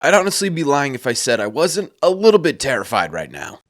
I'd honestly be lying if I said I wasn't a little bit terrified right now.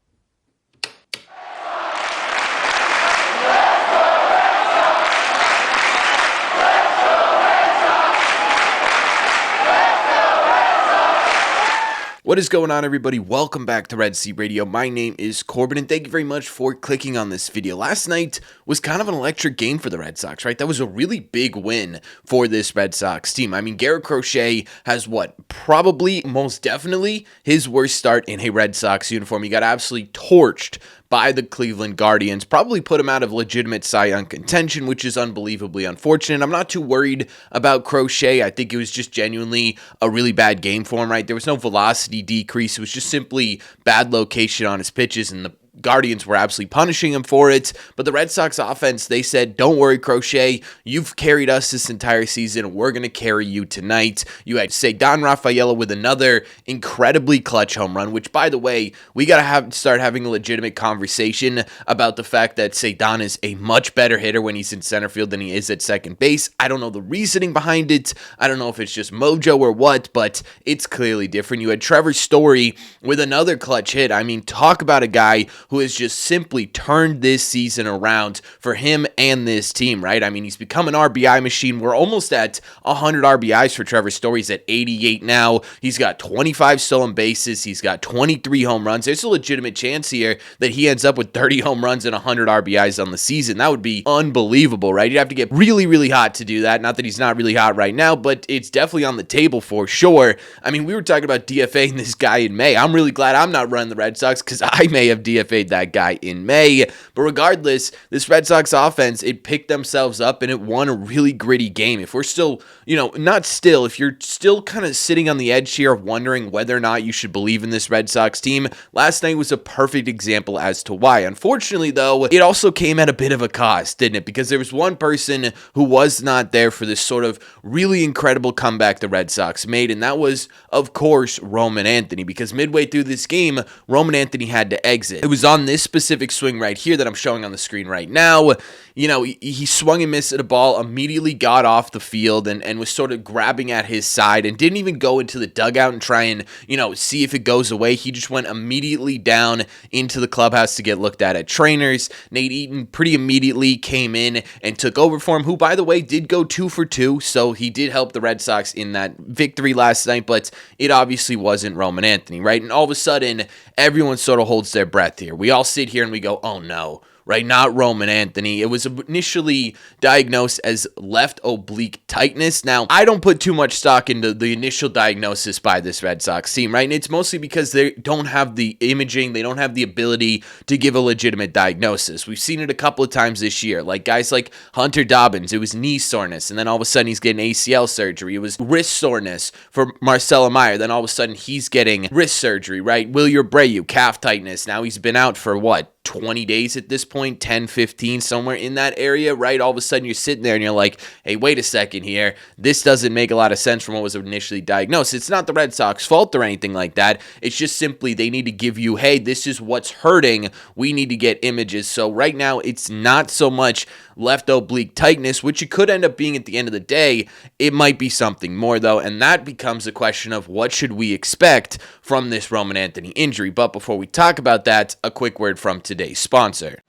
What is going on, everybody? Welcome back to Red Sea Radio. My name is Corbin, and thank you very much for clicking on this video. Last night was kind of an electric game for the Red Sox, right? That was a really big win for this Red Sox team. I mean, Garrett Crochet has probably, most definitely, his worst start in a Red Sox uniform. He got absolutely torched by the Cleveland Guardians, probably put him out of legitimate Cy Young contention, which is unbelievably unfortunate. I'm not too worried about Crochet. I think it was just genuinely a really bad game for him, right? There was no velocity decrease. It was just simply bad location on his pitches, and the Guardians were absolutely punishing him for it. But the Red Sox offense, they said, don't worry, Crochet, you've carried us this entire season. We're going to carry you tonight. You had Ceddanne Rafaela with another incredibly clutch home run, which, by the way, we got to start having a legitimate conversation about the fact that Ceddanne is a much better hitter when he's in center field than he is at second base. I don't know the reasoning behind it. I don't know if it's just mojo or what, but it's clearly different. You had Trevor Story with another clutch hit. I mean, talk about a guy who has just simply turned this season around for him and this team, right? I mean, he's become an RBI machine. We're almost at 100 RBIs for Trevor Story. He's at 88 now. He's got 25 stolen bases. He's got 23 home runs. There's a legitimate chance here that he ends up with 30 home runs and 100 RBIs on the season. That would be unbelievable, right? You'd have to get really, really hot to do that. Not that he's not really hot right now, but it's definitely on the table for sure. I mean, we were talking about DFAing this guy in May. I'm really glad I'm not running the Red Sox because I may have DFA'd that guy in May. But regardless, this Red Sox offense, it picked themselves up and it won a really gritty game. If we're still, if you're still kind of sitting on the edge here of wondering whether or not you should believe in this Red Sox team, last night was a perfect example as to why. Unfortunately, though, it also came at a bit of a cost, didn't it? Because there was one person who was not there for this sort of really incredible comeback the Red Sox made, and that was, of course, Roman Anthony. Because midway through this game, Roman Anthony had to exit. It was on this specific swing right here that I'm showing on the screen right now. He swung and missed at a ball, immediately got off the field and was sort of grabbing at his side and didn't even go into the dugout and try and, see if it goes away. He just went immediately down into the clubhouse to get looked at trainers. Nate Eaton pretty immediately came in and took over for him, who, by the way, did go 2 for 2, so he did help the Red Sox in that victory last night, but it obviously wasn't Roman Anthony, right? And all of a sudden, everyone sort of holds their breath here. We all sit here and we go, oh no, right? Not Roman Anthony. It was initially diagnosed as left oblique tightness. Now, I don't put too much stock into the initial diagnosis by this Red Sox team, right? And it's mostly because they don't have the imaging, they don't have the ability to give a legitimate diagnosis. We've seen it a couple of times this year, like guys like Hunter Dobbins. It was knee soreness, and then all of a sudden he's getting ACL surgery. It was wrist soreness for Marcelo Meyer. Then all of a sudden he's getting wrist surgery, right? Wilyer Abreu, calf tightness. Now he's been out for 20 days at this point, 10, 15, somewhere in that area, right? All of a sudden you're sitting there and you're like, hey, wait a second here. This doesn't make a lot of sense from what was initially diagnosed. It's not the Red Sox fault or anything like that. It's just simply they need to give you, hey, this is what's hurting. We need to get images. So right now it's not so much left oblique tightness, which it could end up being at the end of the day. It might be something more though, and that becomes a question of what should we expect from this Roman Anthony injury. But before we talk about that, a quick word from today's sponsor.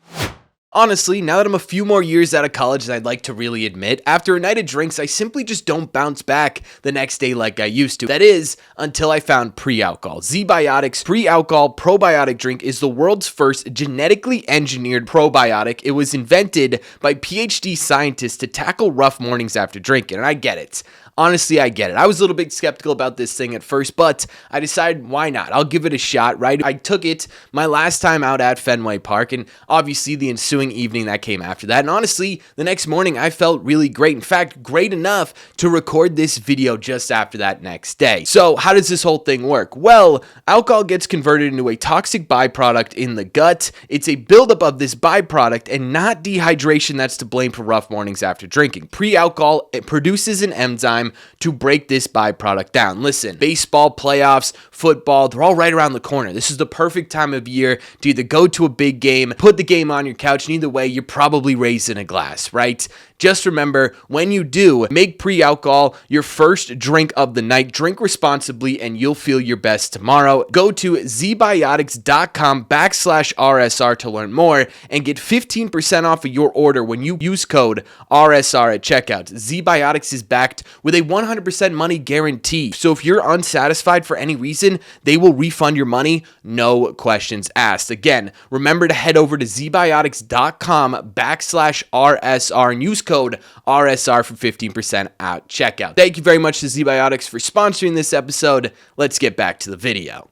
Honestly, now that I'm a few more years out of college than I'd like to really admit, after a night of drinks, I simply just don't bounce back the next day like I used to. That is, until I found pre-alcohol. Zbiotics pre-alcohol probiotic drink is the world's first genetically engineered probiotic. It was invented by PhD scientists to tackle rough mornings after drinking, and I get it. Honestly, I get it. I was a little bit skeptical about this thing at first, but I decided why not? I'll give it a shot, right? I took it my last time out at Fenway Park, and obviously the ensuing evening that came after that. And honestly, the next morning I felt really great. In fact, great enough to record this video just after that next day. So how does this whole thing work? Well, alcohol gets converted into a toxic byproduct in the gut. It's a buildup of this byproduct and not dehydration that's to blame for rough mornings after drinking. Pre-alcohol, it produces an enzyme to break this byproduct down. Listen, baseball, playoffs, football, they're all right around the corner. This is the perfect time of year to either go to a big game, put the game on your couch, and either way, you're probably raised in a glass, right? Just remember, when you do, make pre-alcohol your first drink of the night. Drink responsibly and you'll feel your best tomorrow. Go to zbiotics.com/RSR to learn more and get 15% off of your order when you use code RSR at checkout. Zbiotics is backed with a 100% money guarantee. So if you're unsatisfied for any reason, they will refund your money, no questions asked. Again, remember to head over to zbiotics.com/RSR and use code RSR for 15% at checkout. Thank you very much to Zbiotics for sponsoring this episode. Let's get back to the video.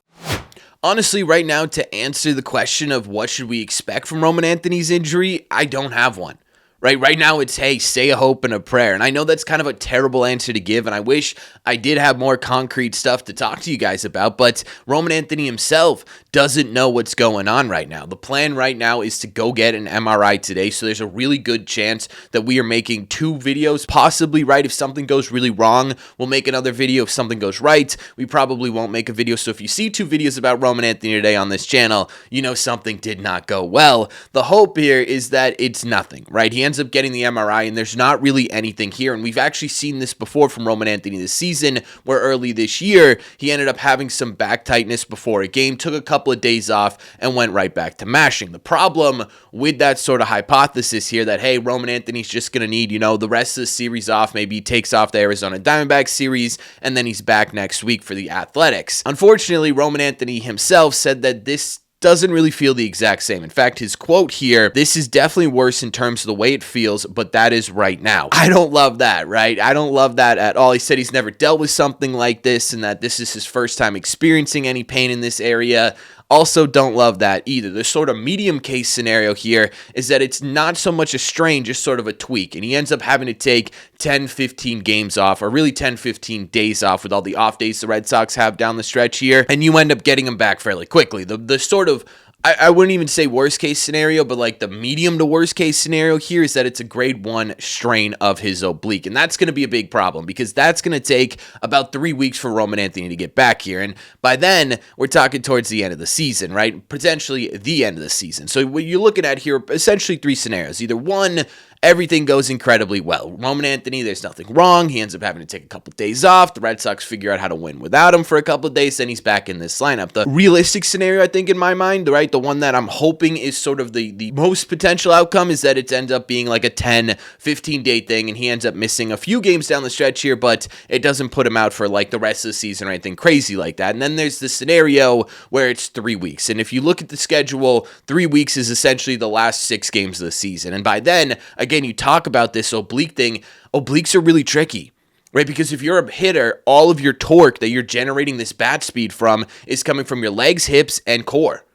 Honestly, right now, to answer the question of what should we expect from Roman Anthony's injury, I don't have one. Right now it's, hey, say a hope and a prayer. And I know that's kind of a terrible answer to give, and I wish I did have more concrete stuff to talk to you guys about, but Roman Anthony himself doesn't know what's going on right now. The plan right now is to go get an MRI today, so there's a really good chance that we are making 2 videos, possibly, right? If something goes really wrong, we'll make another video. If something goes right, we probably won't make a video. So if you see 2 videos about Roman Anthony today on this channel, you know something did not go well. The hope here is that it's nothing, right? He ends up getting the MRI, and there's not really anything here. And we've actually seen this before from Roman Anthony this season, where early this year, he ended up having some back tightness before a game, took a couple of days off, and went right back to mashing. The problem with that sort of hypothesis here that, hey, Roman Anthony's just going to need, the rest of the series off. Maybe he takes off the Arizona Diamondbacks series, and then he's back next week for the Athletics. Unfortunately, Roman Anthony himself said that this doesn't really feel the exact same. In fact, his quote here, this is definitely worse in terms of the way it feels, but that is right now. I don't love that, right? I don't love that at all. He said he's never dealt with something like this and that this is his first time experiencing any pain in this area. Also don't love that either. The sort of medium case scenario here is that it's not so much a strain, just sort of a tweak. And he ends up having to take 10, 15 games off, or really 10, 15 days off with all the off days the Red Sox have down the stretch here. And you end up getting him back fairly quickly. The sort of, I wouldn't even say worst case scenario, but like the medium to worst case scenario here is that it's a grade 1 strain of his oblique. And that's going to be a big problem because that's going to take about 3 weeks for Roman Anthony to get back here. And by then, we're talking towards the end of the season, right? Potentially the end of the season. So what you're looking at here, essentially 3 scenarios. Either one, everything goes incredibly well. Roman Anthony, there's nothing wrong. He ends up having to take a couple days off. The Red Sox figure out how to win without him for a couple of days. Then he's back in this lineup. The realistic scenario, I think, in my mind, right, the one that I'm hoping is sort of the most potential outcome is that it ends up being like a 10, 15-day thing, and he ends up missing a few games down the stretch here, but it doesn't put him out for like the rest of the season or anything crazy like that. And then there's the scenario where it's 3 weeks. And if you look at the schedule, 3 weeks is essentially the last 6 games of the season. And by then, again, you talk about this oblique thing. Obliques are really tricky, right? Because if you're a hitter, all of your torque that you're generating this bat speed from is coming from your legs, hips, and core.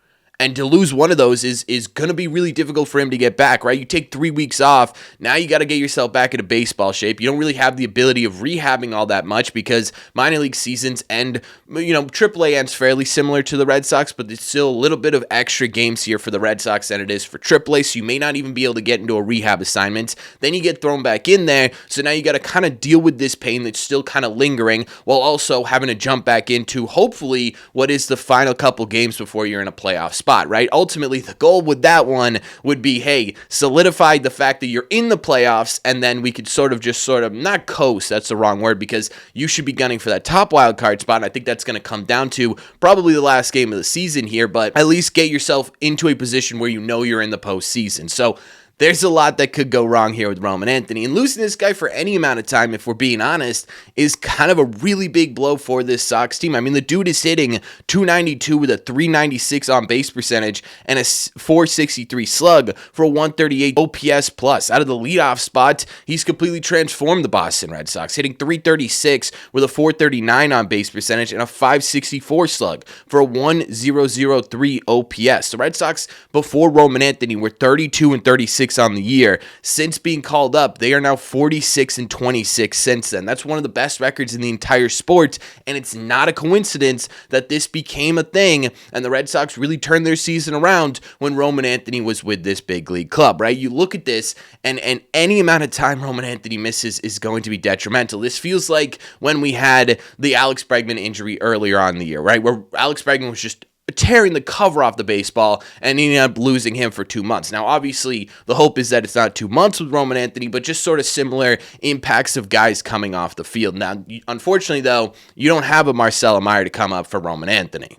And to lose one of those is going to be really difficult for him to get back, right? You take 3 weeks off. Now you got to get yourself back into baseball shape. You don't really have the ability of rehabbing all that much because minor league seasons end, AAA ends fairly similar to the Red Sox, but there's still a little bit of extra games here for the Red Sox than it is for AAA, so you may not even be able to get into a rehab assignment. Then you get thrown back in there, so now you got to kind of deal with this pain that's still kind of lingering while also having to jump back into, hopefully, what is the final couple games before you're in a playoff spot, right? Ultimately, the goal with that one would be, hey, solidify the fact that you're in the playoffs, and then we could sort of not coast, that's the wrong word, because you should be gunning for that top wild card spot, and I think that's going to come down to probably the last game of the season here, but at least get yourself into a position where you know you're in the postseason. So there's a lot that could go wrong here with Roman Anthony, and losing this guy for any amount of time, if we're being honest, is kind of a really big blow for this Sox team. I mean, the dude is hitting .292 with a .396 on base percentage and a .463 slug for a .138 OPS plus. Out of the leadoff spot, he's completely transformed the Boston Red Sox, hitting .336 with a .439 on base percentage and a .564 slug for a .1003 OPS. The Red Sox, before Roman Anthony, were 32-36 on the year. Since being called up, they are now 46-26 since then. That's one of the best records in the entire sport, and it's not a coincidence that this became a thing, and the Red Sox really turned their season around when Roman Anthony was with this big league club, right? You look at this, and any amount of time Roman Anthony misses is going to be detrimental. This feels like when we had the Alex Bregman injury earlier on in the year, right? Where Alex Bregman was just tearing the cover off the baseball and ending up losing him for 2 months. Now, obviously, the hope is that it's not 2 months with Roman Anthony, but just sort of similar impacts of guys coming off the field. Now, unfortunately, though, you don't have a Marcelo Meyer to come up for Roman Anthony.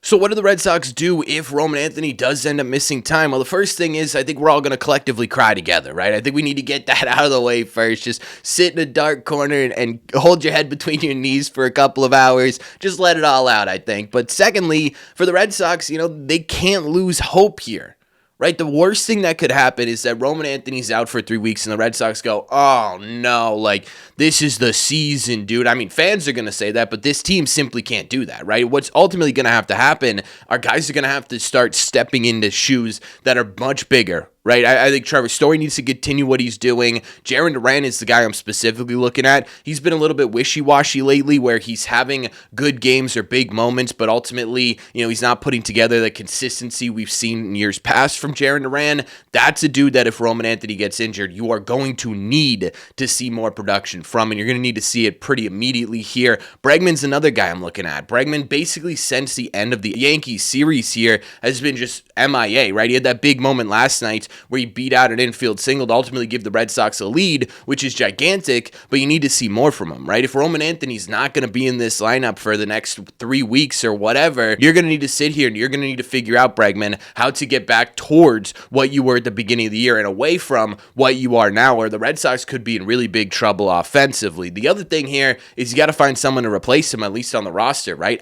So what do the Red Sox do if Roman Anthony does end up missing time? Well, the first thing is I think we're all going to collectively cry together, right? I think we need to get that out of the way first. Just sit in a dark corner and hold your head between your knees for a couple of hours. Just let it all out, I think. But secondly, for the Red Sox, they can't lose hope here. Right, the worst thing that could happen is that Roman Anthony's out for 3 weeks and the Red Sox go, oh no, like this is the season, dude. I mean, fans are going to say that, but this team simply can't do that, right? What's ultimately going to happen are guys are going to have to start stepping into shoes that are much bigger. Right, I think Trevor Story needs to continue what he's doing. Jarren Duran is the guy I'm specifically looking at. He's been a little bit wishy-washy lately where he's having good games or big moments, but ultimately, he's not putting together the consistency we've seen in years past from Jarren Duran. That's a dude that if Roman Anthony gets injured, you are going to need to see more production from, and you're going to need to see it pretty immediately here. Bregman's another guy I'm looking at. Bregman, basically since the end of the Yankees series here, has been just MIA, right? He had that big moment last night where he beat out an infield single to ultimately give the Red Sox a lead, which is gigantic, but you need to see more from him, right? If Roman Anthony's not going to be in this lineup for the next 3 weeks or whatever, you're going to need to sit here and you're going to need to figure out, Bregman, how to get back towards what you were at the beginning of the year and away from what you are now, or the Red Sox could be in really big trouble offensively. The other thing here is you got to find someone to replace him, at least on the roster, right?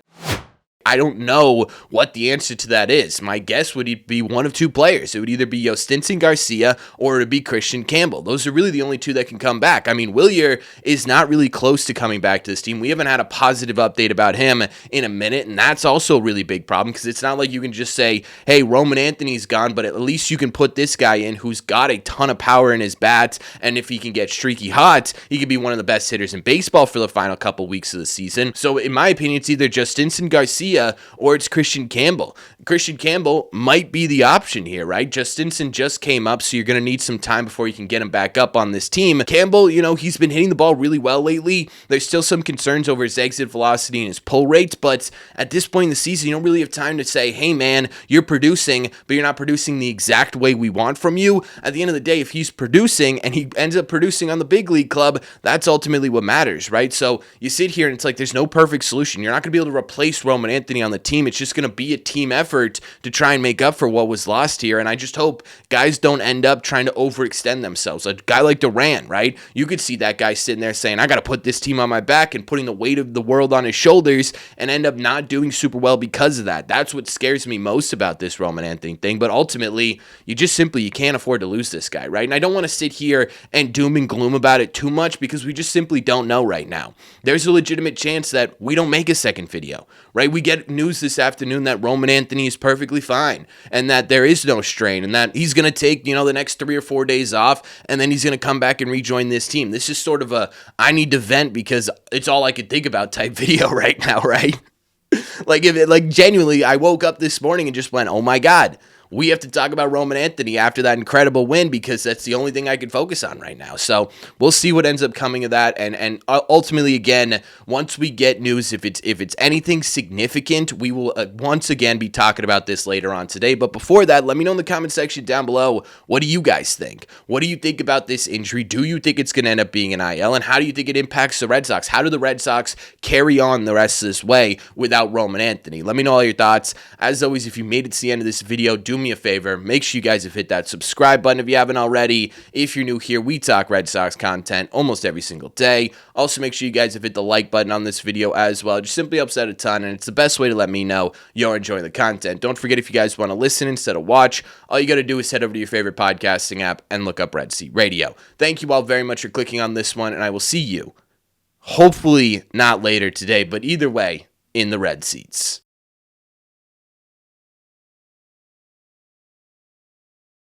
I don't know what the answer to that is. My guess would be one of two players. It would either be Yostinson Garcia or it would be Christian Campbell. Those are really the only two that can come back. I mean, Willier is not really close to coming back to this team. We haven't had a positive update about him in a minute, and that's also a really big problem because it's not like you can just say, hey, Roman Anthony's gone, but at least you can put this guy in who's got a ton of power in his bats, and if he can get streaky hot, he could be one of the best hitters in baseball for the final couple weeks of the season. So in my opinion, it's either Yostinson Garcia or it's Christian Campbell. Christian Campbell might be the option here, right? Justinson just came up, so you're going to need some time before you can get him back up on this team. Campbell, he's been hitting the ball really well lately. There's still some concerns over his exit velocity and his pull rates, but at this point in the season, you don't really have time to say, hey man, you're producing, but you're not producing the exact way we want from you. At the end of the day, if he's producing and he ends up producing on the big league club, that's ultimately what matters, right? So you sit here and it's like there's no perfect solution. You're not going to be able to replace Roman Anthony on the team. It's just going to be a team effort to try and make up for what was lost here, and I just hope guys don't end up trying to overextend themselves. A guy like Duran, right? You could see that guy sitting there saying, I got to put this team on my back and putting the weight of the world on his shoulders and end up not doing super well because of that. That's what scares me most about this Roman Anthony thing, but ultimately, you can't afford to lose this guy, right? And I don't want to sit here and doom and gloom about it too much because we just simply don't know right now. There's a legitimate chance that we don't make a second video, right? We get news this afternoon that Roman Anthony is perfectly fine and that there is no strain and that he's going to take, the next 3 or 4 days off and then he's going to come back and rejoin this team. This is sort of a I need to vent because it's all I could think about type video right now, right? Genuinely, I woke up this morning and just went, oh my God, we have to talk about Roman Anthony after that incredible win because that's the only thing I can focus on right now. So we'll see what ends up coming of that. And ultimately, again, once we get news, if it's anything significant, we will once again be talking about this later on today. But before that, let me know in the comment section down below, what do you guys think? What do you think about this injury? Do you think it's going to end up being an IL? And how do you think it impacts the Red Sox? How do the Red Sox carry on the rest of this way without Roman Anthony? Let me know all your thoughts. As always, if you made it to the end of this video, do me a favor, make sure you guys have hit that subscribe button if you haven't already. If you're new here, we talk Red Sox content almost every single day. Also, make sure you guys have hit the like button on this video as well. It just simply helps out a ton, and it's the best way to let me know you're enjoying the content. Don't forget, if you guys want to listen instead of watch, all you got to do is head over to your favorite podcasting app and look up Red Seat Radio. Thank you all very much for clicking on this one, and I will see you, hopefully not later today, but either way, in the Red Seats.